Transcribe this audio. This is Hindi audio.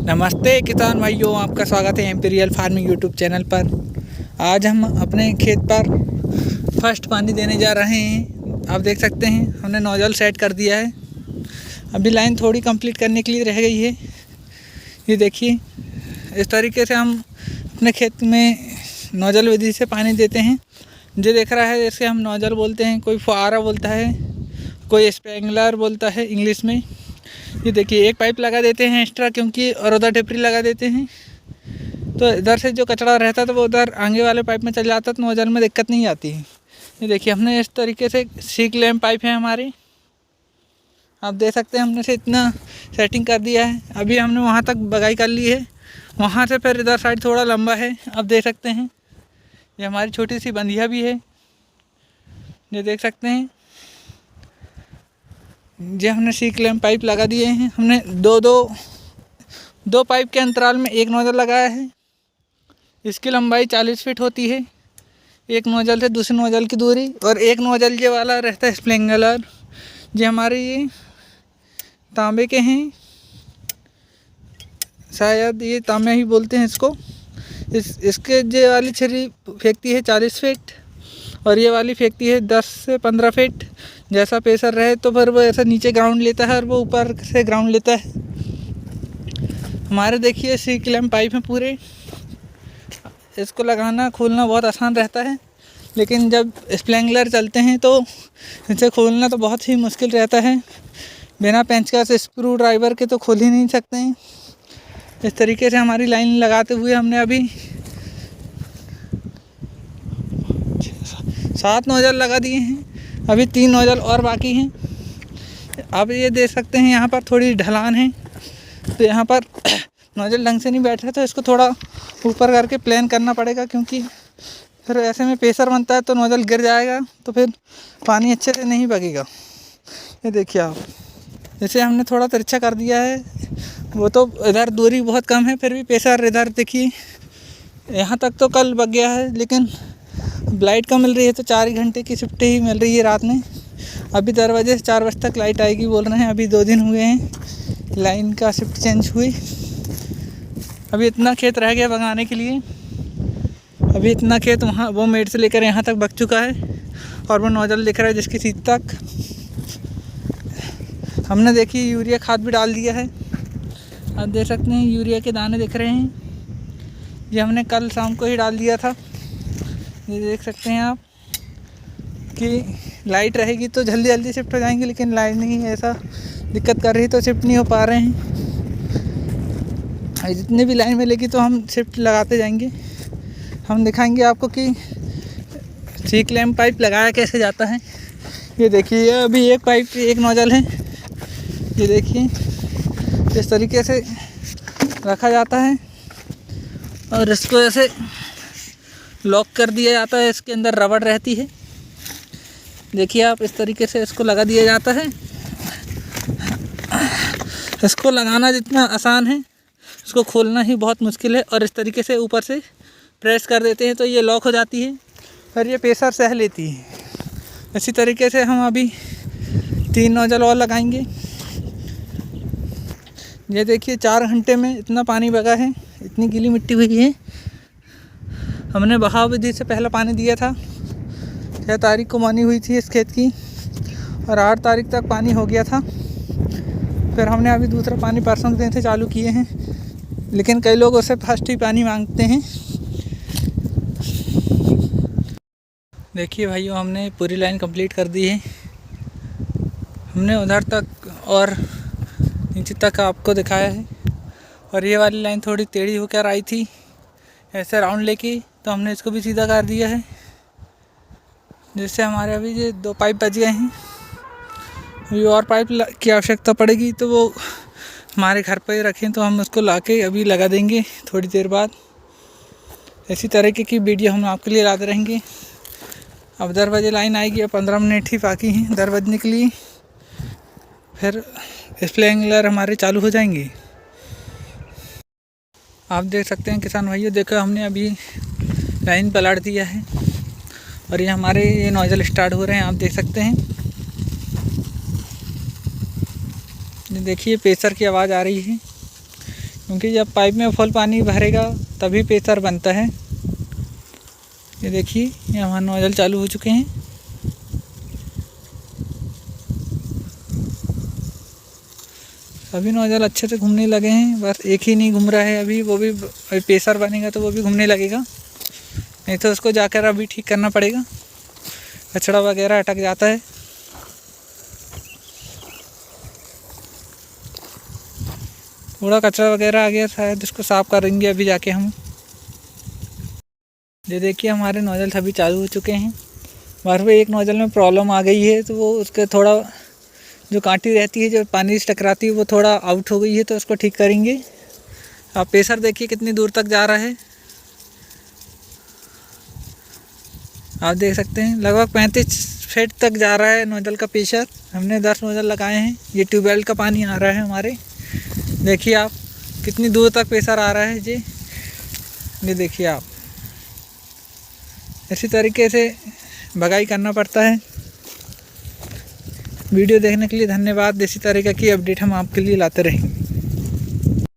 नमस्ते किसान भाइयों, आपका स्वागत है एम्पीरियल फार्मिंग यूट्यूब चैनल पर। आज हम अपने खेत पर फर्स्ट पानी देने जा रहे हैं। आप देख सकते हैं हमने नोजल सेट कर दिया है। अभी लाइन थोड़ी कंप्लीट करने के लिए रह गई है। ये देखिए, इस तरीके से हम अपने खेत में नोजल विधि से पानी देते हैं। जो देख रहा है इसे हम नोजल बोलते हैं, कोई फुहारा बोलता है, कोई स्प्रिंकलर बोलता है इंग्लिश में। ये देखिए, एक पाइप लगा देते हैं एक्स्ट्रा, क्योंकि और उधर टिपरी लगा देते हैं तो इधर से जो कचरा रहता था वो उधर आगे वाले पाइप में चल जाता, तो नोजल में दिक्कत नहीं आती है। ये देखिए, हमने इस तरीके से सीक लैम्प पाइप है हमारे, आप देख सकते हैं हमने से इतना सेटिंग कर दिया है। अभी हमने वहाँ तक बगाई कर ली है, वहाँ से फिर इधर साइड थोड़ा लंबा है। आप देख सकते हैं ये हमारी छोटी सी बंधिया भी है, ये देख सकते हैं। ये हमने सीक लैम्प पाइप लगा दिए हैं। हमने दो पाइप के अंतराल में एक नोजल लगाया है। इसकी लंबाई 40 फीट होती है, एक नोजल से दूसरे नोजल की दूरी। और एक नोजल ये वाला रहता है स्प्रिंकलर, जो हमारे ये तांबे के हैं, शायद ये तांबे ही बोलते हैं इसको। इसके ये वाली छरी फेंकती है 40 फीट और ये वाली फेंकती है 10 से 15 फीट। जैसा प्रेशर रहे तो फिर वो ऐसा नीचे ग्राउंड लेता है और वो ऊपर से ग्राउंड लेता है। हमारे देखिए सीक लैम्प पाइप है पूरे, इसको लगाना खोलना बहुत आसान रहता है, लेकिन जब स्प्रिंकलर चलते हैं तो इसे खोलना तो बहुत ही मुश्किल रहता है। बिना पेंचकस स्क्रू ड्राइवर के तो खोल ही नहीं सकते हैं। इस तरीके से हमारी लाइन लगाते हुए हमने अभी 7 नोजल लगा दिए हैं। अभी 3 नोजल और बाकी हैं। आप ये देख सकते हैं यहाँ पर थोड़ी ढलान है, तो यहाँ पर नोजल ढंग से नहीं बैठ रहा, तो इसको थोड़ा ऊपर करके प्लान करना पड़ेगा, क्योंकि फिर ऐसे में प्रेशर बनता है तो नोजल गिर जाएगा, तो फिर पानी अच्छे से नहीं बगेगा। ये देखिए आप, जैसे हमने थोड़ा तिरछा कर दिया है, वो तो इधर दूरी बहुत कम है, फिर भी प्रेशर इधर देखिए यहाँ तक तो कल बग गया है। लेकिन लाइट कम मिल रही है, तो 4 घंटे की शिफ्ट ही मिल रही है रात में। अभी 10 बजे से 4 बजे तक लाइट आएगी बोल रहे हैं। अभी 2 दिन हुए हैं लाइन का शिफ्ट चेंज हुई। अभी इतना खेत रह गया बगाने के लिए। अभी इतना खेत वहाँ वो मेड़ से लेकर यहाँ तक बग चुका है, और वो नोजल दिख रहा है जिसकी सीट तक। हमने देखिए यूरिया खाद भी डाल दिया है। आप देख सकते हैं यूरिया के दाने दिख रहे हैं, ये हमने कल शाम को ही डाल दिया था। ये देख सकते हैं आप कि लाइट रहेगी तो जल्दी जल्दी शिफ्ट हो जाएंगे, लेकिन लाइट नहीं ऐसा दिक्कत कर रही तो शिफ्ट नहीं हो पा रहे हैं। जितने भी लाइन मिलेगी तो हम शिफ्ट लगाते जाएंगे। हम दिखाएंगे आपको कि सीक लैम्प पाइप लगाया कैसे जाता है। ये देखिए, अभी एक पाइप एक नोजल है। ये देखिए, इस तरीके से रखा जाता है और इसको ऐसे लॉक कर दिया जाता है। इसके अंदर रबड़ रहती है। देखिए आप, इस तरीके से इसको लगा दिया जाता है। इसको लगाना जितना आसान है, इसको खोलना ही बहुत मुश्किल है। और इस तरीके से ऊपर से प्रेस कर देते हैं तो ये लॉक हो जाती है, फिर ये प्रेशर सह लेती है। इसी तरीके से हम अभी 3 नोजल और लगाएंगे। ये देखिए, 4 घंटे में इतना पानी बगा है, इतनी गीली मिट्टी हुई है। हमने बहाव विधि से पहला पानी दिया था, 6 तारीख को मानी हुई थी इस खेत की, और 8 तारीख तक पानी हो गया था। फिर हमने अभी दूसरा पानी परसों के दिन से चालू किए हैं, लेकिन कई लोग उससे फर्स्ट ही पानी मांगते हैं। देखिए भाइयों, हमने पूरी लाइन कंप्लीट कर दी है। हमने उधर तक और नीचे तक आपको दिखाया है, और ये वाली लाइन थोड़ी टेढ़ी होकर आई थी ऐसे राउंड लेके, तो हमने इसको भी सीधा कर दिया है, जिससे हमारे अभी ये 2 पाइप बच गए हैं। अभी और पाइप की आवश्यकता पड़ेगी तो वो हमारे घर पर ही रखें, तो हम उसको लाके अभी लगा देंगे थोड़ी देर बाद। इसी तरीके की वीडियो हम आपके लिए लाते रहेंगे। अब 10 बजे लाइन आएगी, अब 15 मिनट ही बाकी हैं 10 बजने के लिए, फिर स्प्रिंकलर हमारे चालू हो जाएंगे। आप देख सकते हैं किसान भाइयों, देखो हमने अभी लाइन पलट दिया है और ये हमारे ये नोजल स्टार्ट हो रहे हैं। आप देख सकते हैं, ये देखिए प्रेशर की आवाज़ आ रही है, क्योंकि जब पाइप में फुल पानी भरेगा तभी प्रेशर बनता है। ये देखिए, ये हमारा नोजल चालू हो चुके हैं। सभी नोजल अच्छे से घूमने लगे हैं, बस एक ही नहीं घूम रहा है अभी, वो भी प्रेशर बनेगा तो वो भी घूमने लगेगा, नहीं तो उसको जाकर अभी ठीक करना पड़ेगा। कचरा वगैरह अटक जाता है। थोड़ा कचरा वगैरह आ गया, शायद इसको साफ़ करेंगे अभी जाके हम। ये देखिए, हमारे नोजल सभी चालू हो चुके हैं। बार एक नोजल में प्रॉब्लम आ गई है, तो वो उसके थोड़ा जो कांटी रहती है जो पानी से टकराती है वो थोड़ा आउट हो गई है, तो उसको ठीक करेंगे। आप प्रेशर देखिए कितनी दूर तक जा रहा है, आप देख सकते हैं लगभग 35 फीट तक जा रहा है नोजल का प्रेशर। हमने 10 नोजल लगाए हैं। ये ट्यूबवेल का पानी आ रहा है हमारे, देखिए आप कितनी दूर तक प्रेशर आ रहा है जी। ये देखिए आप, इसी तरीके से भगाई करना पड़ता है। वीडियो देखने के लिए धन्यवाद। इसी तरीके की अपडेट हम आपके लिए लाते रहेंगे।